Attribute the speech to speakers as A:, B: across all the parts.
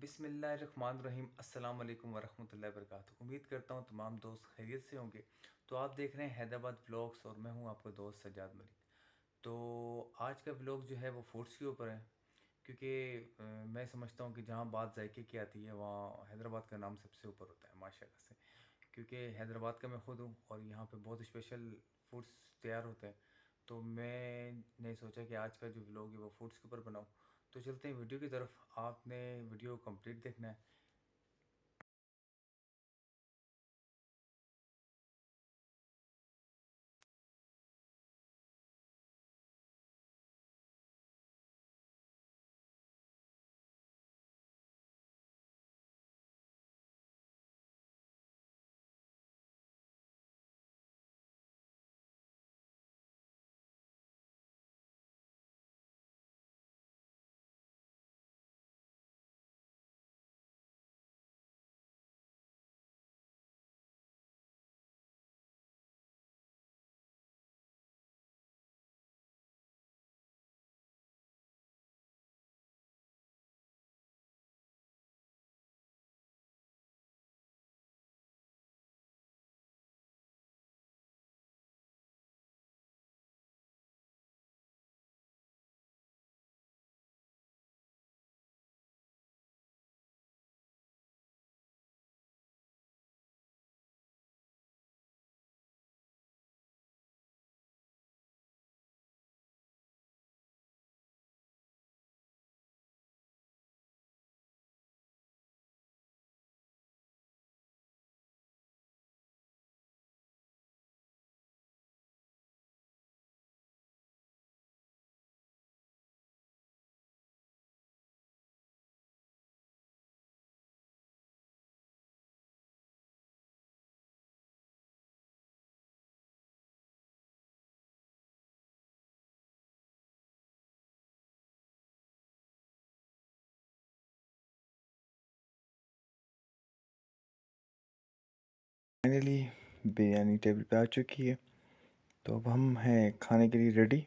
A: बिस्मिल्लाहिर्रहमानिर्रहीम अस्सलाम वालेकुम वरहमतुल्लाहि वबरकातुहू। उम्मीद करता हूँ तमाम दोस्त खैरियत से होंगे। तो आप देख रहे हैं हैदराबाद व्लॉग्स और मैं हूँ आपका दोस्त सज्जाद मलिक। तो आज का व्लॉग जो है वो फूड्स के ऊपर है, क्योंकि मैं समझता हूँ कि जहाँ बात जायके की आती है वहाँ हैदराबाद का नाम सबसे ऊपर होता है माशाल्लाह से। क्योंकि हैदराबाद का मैं ख़ुद हूँ और यहाँ पे बहुत स्पेशल फूड्स तैयार होते हैं। तो मैंने सोचा कि आज का जो व्लॉग है वो फूड्स के ऊपर बनाऊँ। तो चलते हैं वीडियो की तरफ, आपने वीडियो कंप्लीट देखना है। फाइनली बिरयानी टेबल पे आ चुकी है, तो अब हम हैं खाने के लिए रेडी।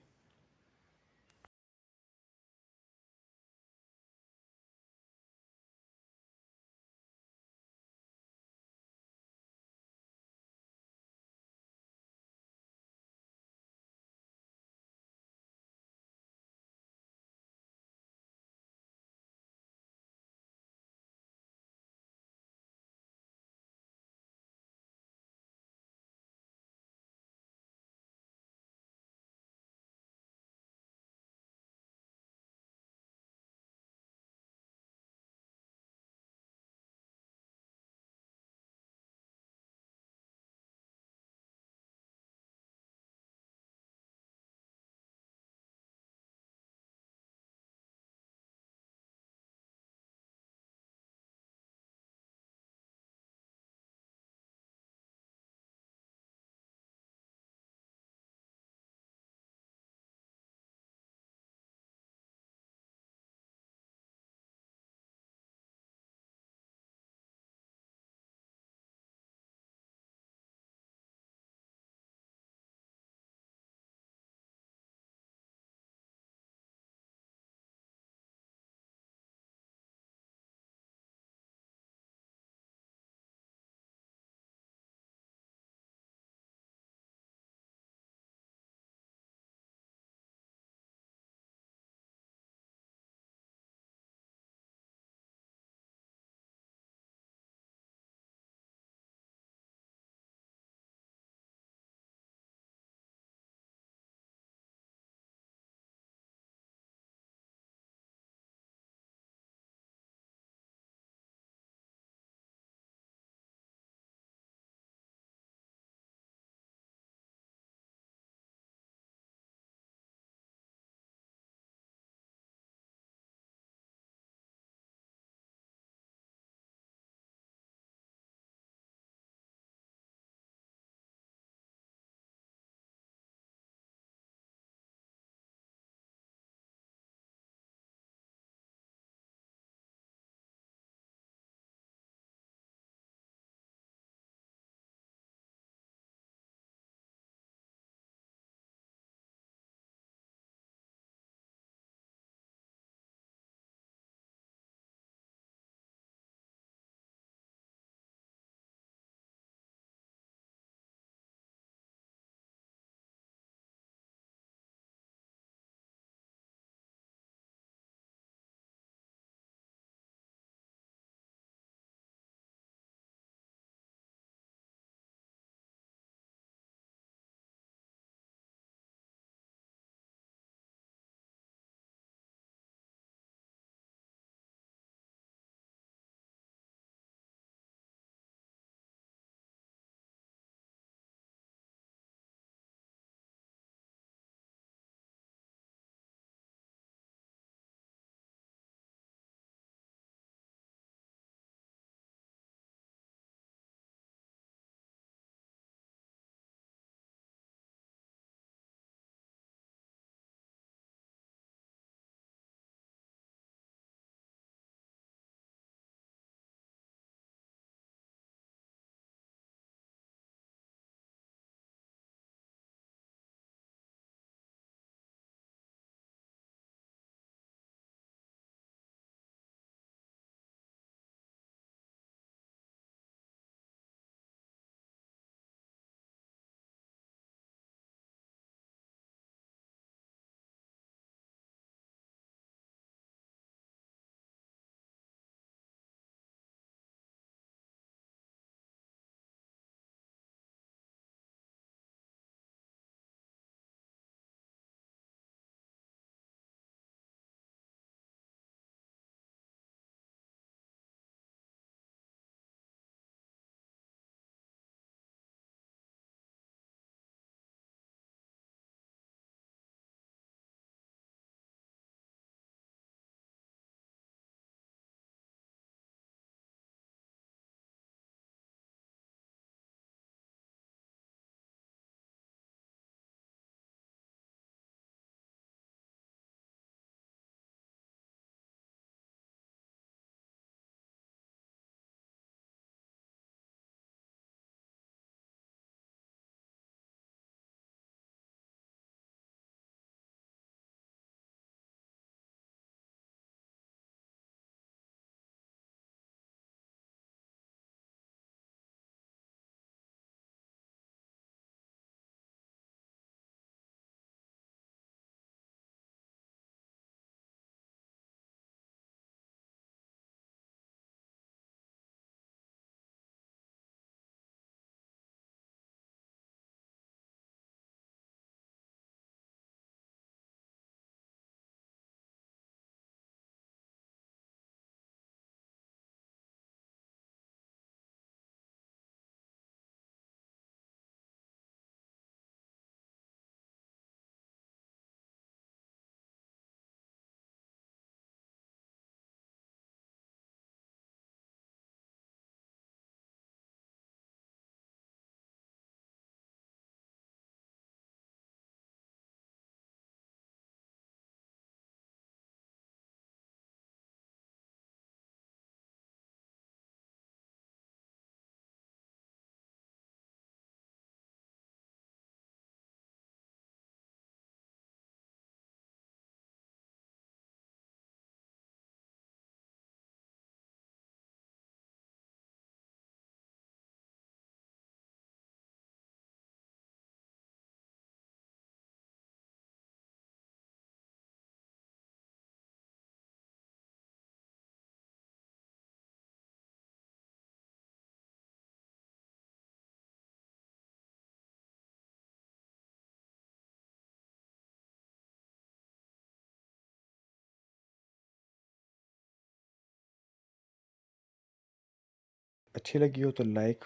B: अच्छी लगी हो तो लाइक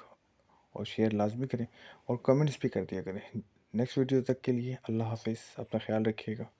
B: और शेयर लाजमी करें और कमेंट्स भी कर दिया करें। नेक्स्ट वीडियो तक के लिए अल्लाह हाफिज़, अपना ख्याल रखिएगा।